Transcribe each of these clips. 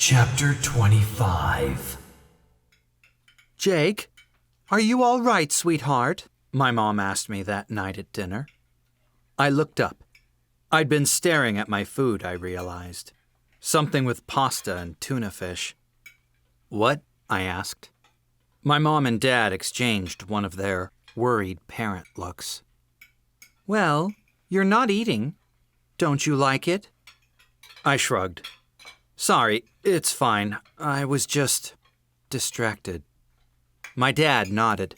Chapter 25. Jake, are you all right, sweetheart? My mom asked me that night at dinner. I looked up. I'd been staring at my food, I realized. Something with pasta and tuna fish. What? I asked. My mom and dad exchanged one of their worried parent looks. Well, you're not eating. Don't you like it? I shrugged. Sorry, it's fine. I was just distracted. My dad nodded.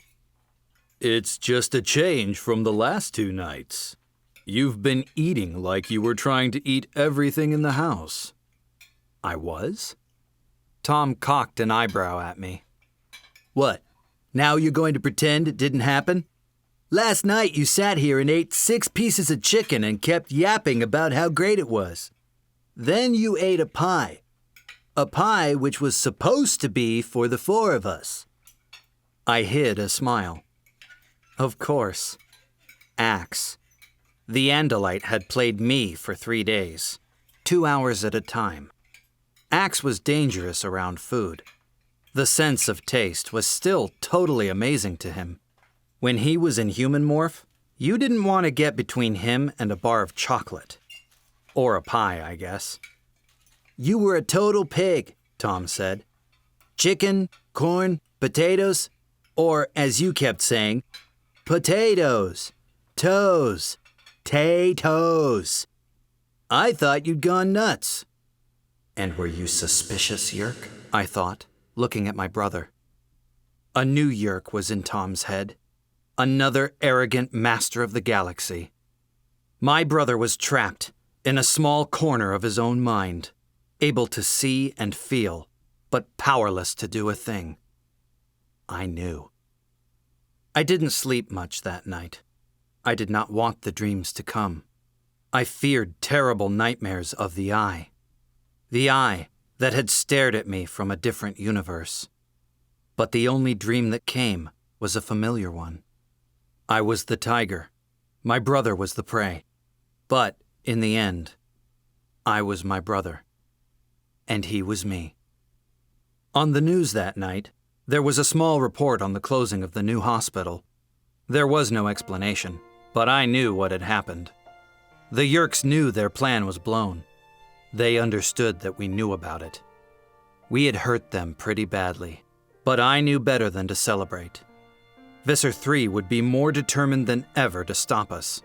It's just a change from the last 2 nights. You've been eating like you were trying to eat everything in the house. I was? Tom cocked an eyebrow at me. What? Now you're going to pretend it didn't happen? Last night you sat here and ate 6 pieces of chicken and kept yapping about how great it was. Then you ate a pie. A pie which was supposed to be for the 4 of us. I hid a smile. Of course. Axe. The Andalite had played me for 3 days, 2 hours at a time. Axe was dangerous around food. The sense of taste was still totally amazing to him. When he was in human morph, you didn't want to get between him and a bar of chocolate. Or a pie, I guess. You were a total pig, Tom said. Chicken, corn, potatoes, or as you kept saying, potatoes, toes, tay-toes. I thought you'd gone nuts. And were you suspicious, Yerk? I thought, looking at my brother. A new Yerk was in Tom's head. Another arrogant master of the galaxy. My brother was trapped in a small corner of his own mind, able to see and feel, but powerless to do a thing. I knew. I didn't sleep much that night. I did not want the dreams to come. I feared terrible nightmares of the Eye. The Eye that had stared at me from a different universe. But the only dream that came was a familiar one. I was the tiger. My brother was the prey. But, in the end, I was my brother. And he was me. On the news that night, there was a small report on the closing of the new hospital. There was no explanation, but I knew what had happened. The Yerks knew their plan was blown. They understood that we knew about it. We had hurt them pretty badly, but I knew better than to celebrate. Visser 3 would be more determined than ever to stop us.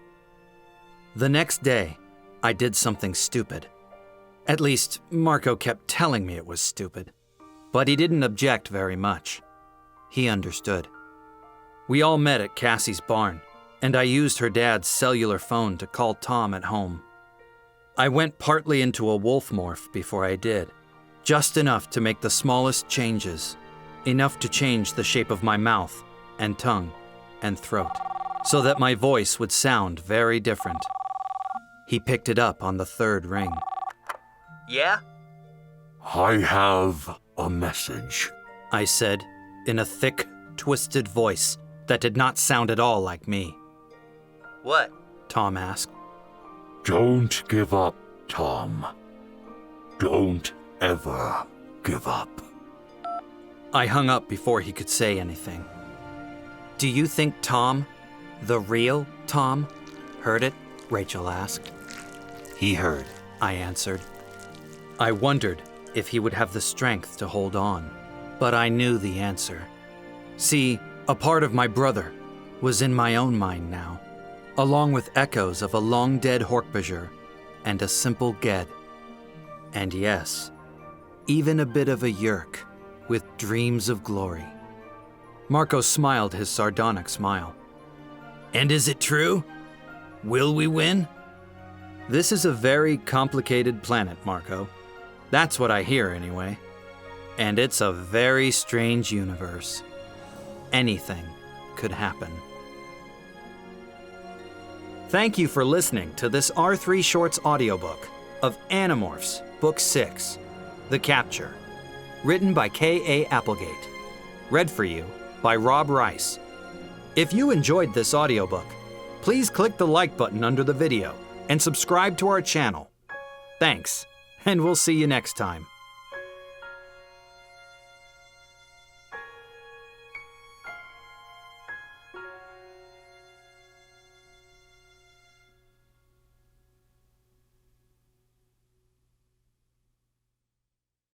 The next day, I did something stupid. At least, Marco kept telling me it was stupid. But he didn't object very much. He understood. We all met at Cassie's barn, and I used her dad's cellular phone to call Tom at home. I went partly into a wolf morph before I did, just enough to make the smallest changes, enough to change the shape of my mouth and tongue and throat, so that my voice would sound very different. He picked it up on the 3rd ring. Yeah? I have a message, I said, in a thick, twisted voice that did not sound at all like me. What? Tom asked. Don't give up, Tom. Don't ever give up. I hung up before he could say anything. Do you think Tom, the real Tom, heard it? Rachel asked. He heard, I answered. I wondered if he would have the strength to hold on, but I knew the answer. See, a part of my brother was in my own mind now, along with echoes of a long-dead Hork-Bajir and a simple Ged. And yes, even a bit of a Yerk with dreams of glory. Marco smiled his sardonic smile. And is it true? Will we win? This is a very complicated planet, Marco. That's what I hear anyway. And it's a very strange universe. Anything could happen. Thank you for listening to this R3 Shorts audiobook of Animorphs, Book 6, The Capture, written by K.A. Applegate, read for you by Rob Rice. If you enjoyed this audiobook, please click the like button under the video and subscribe to our channel. Thanks, and we'll see you next time.